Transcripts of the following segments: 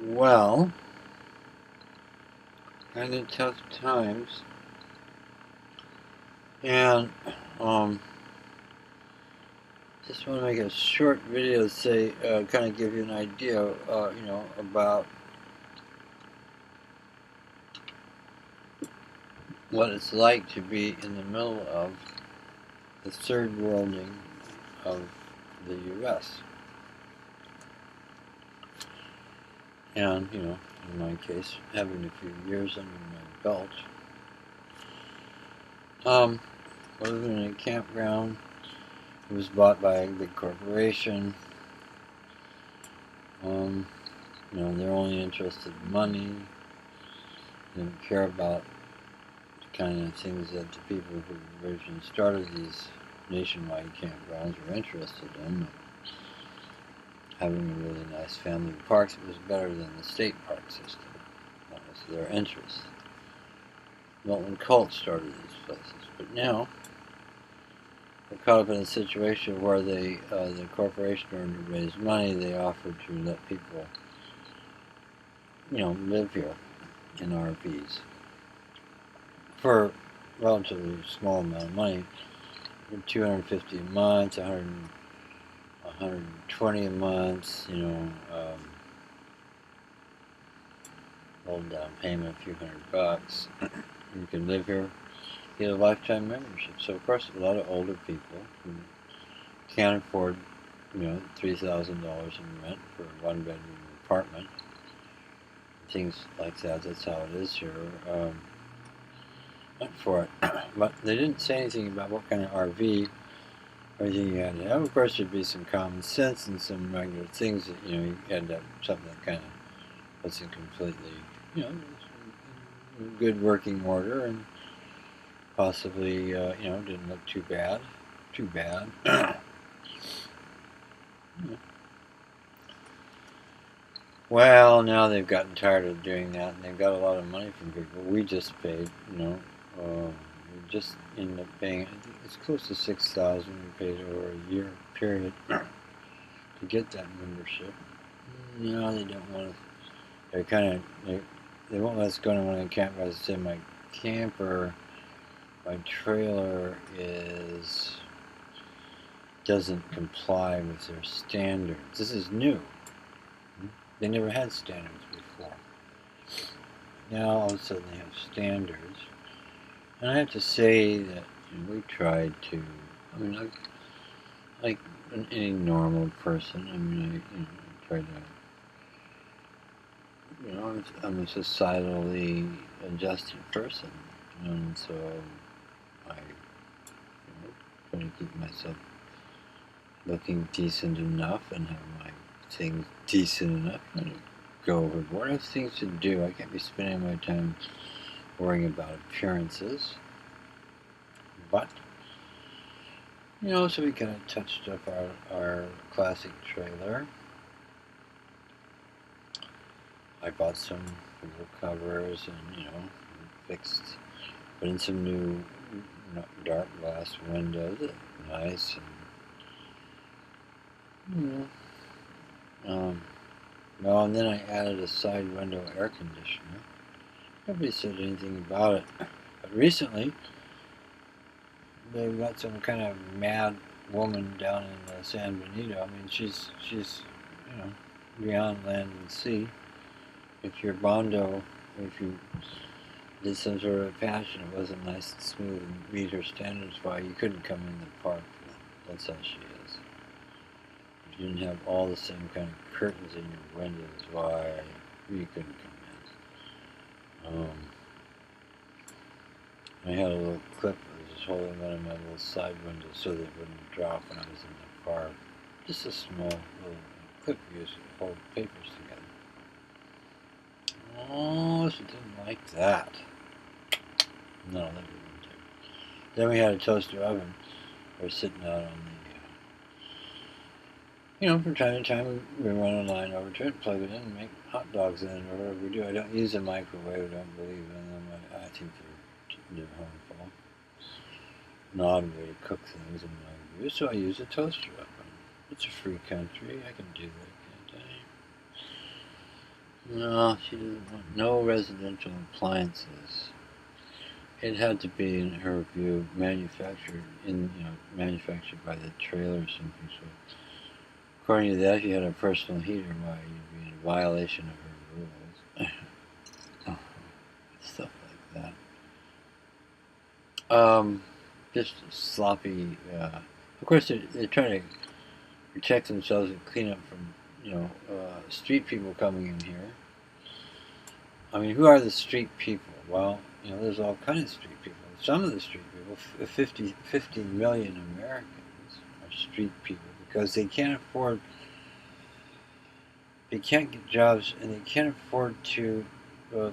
Well, kind of tough times, and um, just want to make a short video, say, kind of give you an idea, about what it's like to be in the middle of the third worlding of the U.S. And, in my case, having a few years under my belt. Living in a campground. It was bought by a big corporation. They're only interested in money. They don't care about the kind of things that the people who originally started these nationwide campgrounds were interested in. Having a really nice family of parks, it was better than the state park system. That was their interest. Milton Colt started these places, but now they're caught up in a situation where the corporation, in order to raise money, they offer to let people, live here in RVs for a relatively small amount of money, $250 a month, 120 a month, rolled down payment, a few $100. You can live here, get a lifetime membership. So of course, a lot of older people who can't afford, $3,000 in rent for a one-bedroom apartment, things like that. That's how it is here. Went for it, but they didn't say anything about what kind of RV or anything you had to have. Of course, there'd be some common sense and some regular things that you had to have something that kind of wasn't completely, good working order and possibly, didn't look too bad. Too bad. Well, now they've gotten tired of doing that, and they've got a lot of money from people. We just paid, we just ended up paying. I think it's close to $6,000. We paid over a year period to get that membership. No, they don't want to. They're kind of they won't let us go to one of the campgrounds. Say my camper, my trailer doesn't comply with their standards. This is new. They never had standards before. Now all of a sudden they have standards, and I have to say that we tried to. I mean, like any normal person. I mean, I try to. I'm a societally adjusted person, and so I try to keep myself looking decent enough and have my things decent enough. I don't go overboard. I have things to do. I can't be spending my time worrying about appearances. But, so we kind of touched up our classic trailer. I bought some real covers and, put in some new dark glass windows. Nice. And, well, and then I added a side window air conditioner. Nobody said anything about it. But recently, they've got some kind of mad woman down in San Benito. I mean, she's beyond land and sea. If your Bondo, if you did some sort of passion, it wasn't nice and smooth and meet her standards, why you couldn't come in the park. That's how she is. If you didn't have all the same kind of curtains in your windows, why you couldn't come in. I had a little clip that was holding one of my little side windows so that it wouldn't drop when I was in the park. Just a small little clip used to hold papers together. Oh, she didn't like that. No, that didn't do. Then we had a toaster oven. We were sitting out on the, from time to time we run a line over to it, plug it in, and make hot dogs in it, or whatever we do. I don't use a microwave. I don't believe in them. I think they're harmful. An odd way to cook things in my view, so I use a toaster oven. It's a free country. I can do that, can't No, she doesn't want no residential appliances. It had to be, in her view, manufactured by the trailer or something. So, according to that, if you had a personal heater, why you'd be in violation of her rules. Stuff like that. Just sloppy. Of course, they're trying to protect themselves and clean up from street people coming in here. I mean, who are the street people? Well, there's all kinds of street people. Some of the street people, 50 million Americans, are street people because they can't get jobs, and they can't afford to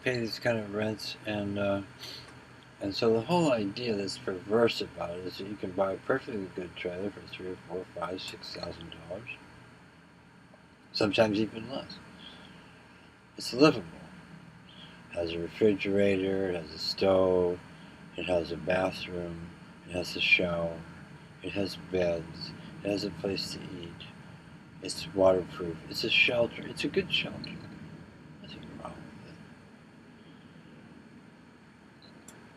pay these kind of rents, and so the whole idea that's perverse about it is that you can buy a perfectly good trailer for $3,000, $4,000, $5,000, sometimes even less. It's livable. It has a refrigerator, it has a stove, it has a bathroom, it has a shower, it has beds, it has a place to eat. It's waterproof. It's a shelter. It's a good shelter. Nothing wrong with it.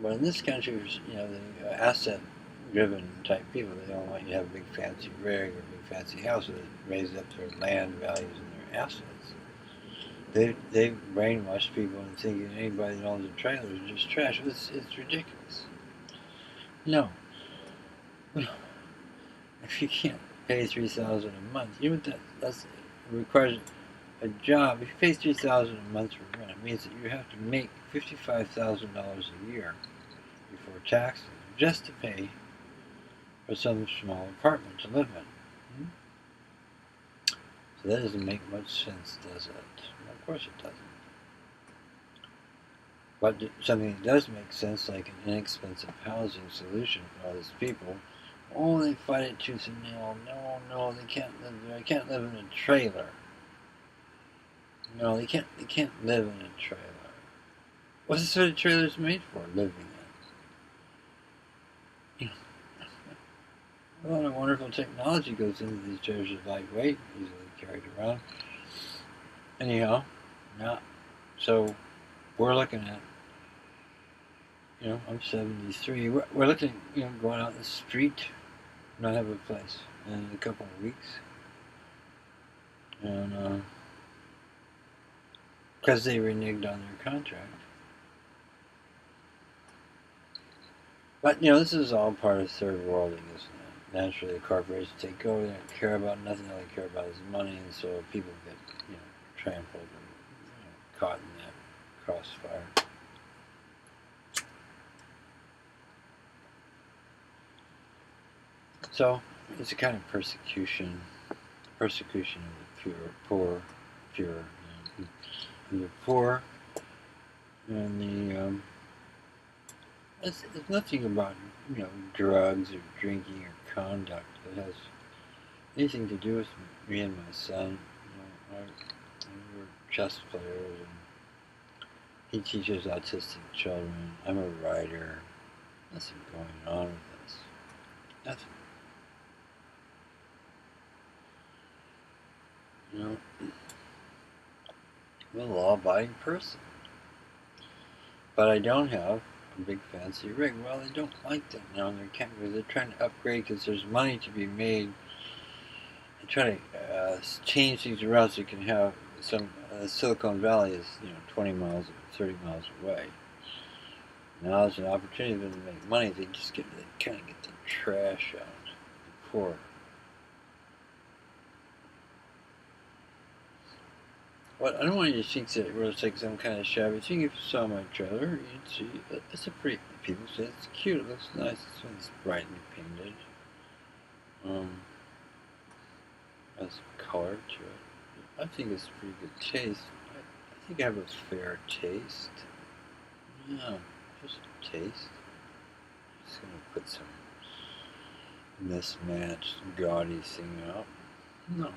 But in this country, the asset-driven type people, they don't want you to have a big fancy rig or a big fancy house that raises up their land values and their assets. They've brainwashed people into thinking anybody that owns a trailer is just trash. It's ridiculous. No. If you can't pay $3,000 a month, that's requires a job. If you pay $3,000 a month for rent, it means that you have to make $55,000 a year before taxes just to pay for some small apartment to live in. So that doesn't make much sense, does it? Well, of course it doesn't. But something that does make sense, like an inexpensive housing solution for all these people, they fight it tooth and nail. No, they can't live there. They can't live in a trailer. No, they can't live in a trailer. What's the sort of trailer's made for? Living in. A lot of wonderful technology goes into these trailers. Are lightweight, easily carried around. Anyhow, yeah. So we're looking at, I'm 73. We're looking at, going out in the street, not have a place in a couple of weeks, and because they reneged on their contract. But this is all part of third worlding, isn't it? Naturally, the corporations take over. They don't care about nothing. All they care about is money, and so people get trampled and caught in that crossfire. So it's a kind of persecution of the poor, and the poor, and it's nothing about drugs or drinking or conduct that has anything to do with me and my son. We're chess players, and he teaches autistic children. I'm a writer. Nothing going on with this. Nothing. I'm a law-abiding person. But I don't have a big fancy rig. Well, they don't like that now. They're trying to upgrade because there's money to be made. They try to change things around so you can have some. Silicon Valley is 20 miles, 30 miles away. Now there's an opportunity for them to make money. They kind of get the trash out. The poor. Well, I don't want you to think that it's like some kind of shabby thing. If you saw my trailer, you'd see it's a pretty. People say it's cute. It looks nice. This one's brightly painted. Has color to it. I think it's pretty good taste. I think I have a fair taste. Yeah, just taste. Just gonna put some mismatched, gaudy thing up. No.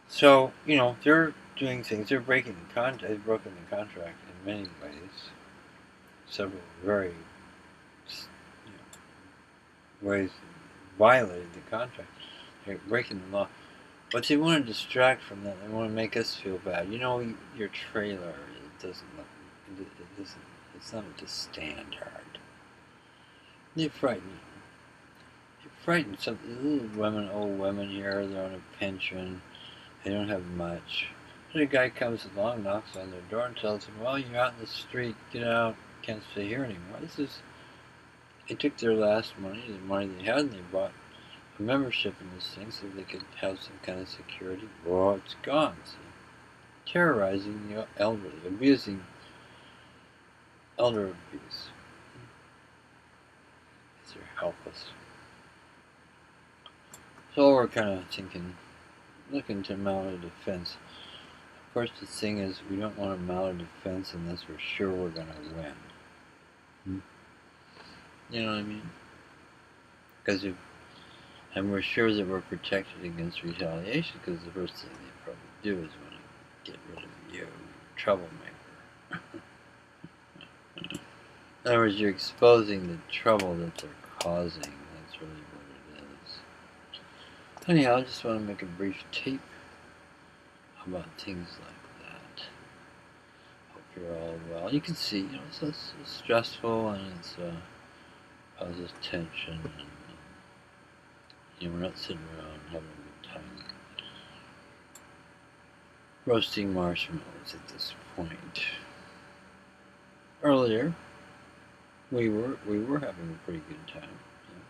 So, they're doing things. They're breaking the contract. They've broken the contract in many ways. Several very ways violated the contract. They're breaking the law. But they want to distract from that. They want to make us feel bad. You know, your trailer, it doesn't look, it doesn't, it's not up to standard. They frighten you. They frighten some little women, old women here. They're on a pension. They don't have much. And a guy comes along, knocks on their door, and tells them, "Well, you're out in the street. Get out. Can't stay here anymore." They took their last money, the money they had, and they bought a membership in this thing so they could have some kind of security. Well, it's gone. See? Terrorizing the elderly, abusing elder abuse. They're helpless. So we're kind of thinking, looking to mount a defense. Of course, the thing is, we don't want to mount a defense unless we're sure we're going to win. You know what I mean? Because and we're sure that we're protected against retaliation, because the first thing they probably do is want to get rid of you, troublemaker. In other words, you're exposing the trouble that they're causing. That's really what it is. Anyhow, I just want to make a brief tape about things like that. Hope you're all well. You can see, you know, it's stressful, and it's causes tension, and you know, we're not sitting around having a good time roasting marshmallows at this point. Earlier, we were having a pretty good time.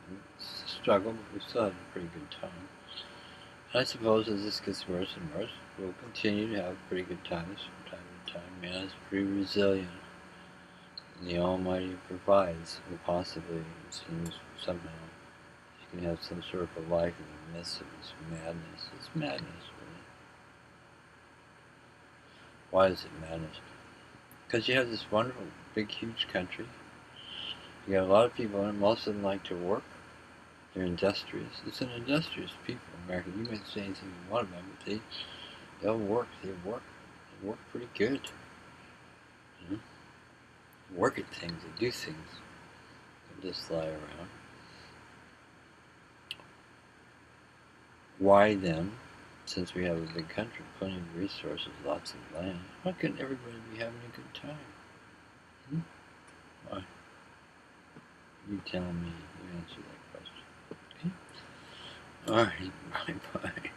You know, it's a struggle, but we still had a pretty good time. And I suppose as this gets worse and worse, we'll continue to have pretty good times from time to time. Man is pretty resilient. And the Almighty provides, and possibly, it seems, somehow, you can have some sort of a life in the midst of this madness. It's madness, really. Why is it madness? Because you have this wonderful, big, huge country. You got a lot of people in it. Most of them like to work. They're industrious. It's an industrious people, America. You might say anything you want about it, but they'll work. They work pretty good. You know? They work at things. They do things. They just lie around. Why then, since we have a big country, plenty of resources, lots of land, why couldn't everybody be having a good time? Why? You tell me. You answer that question. Okay? Alright, bye-bye.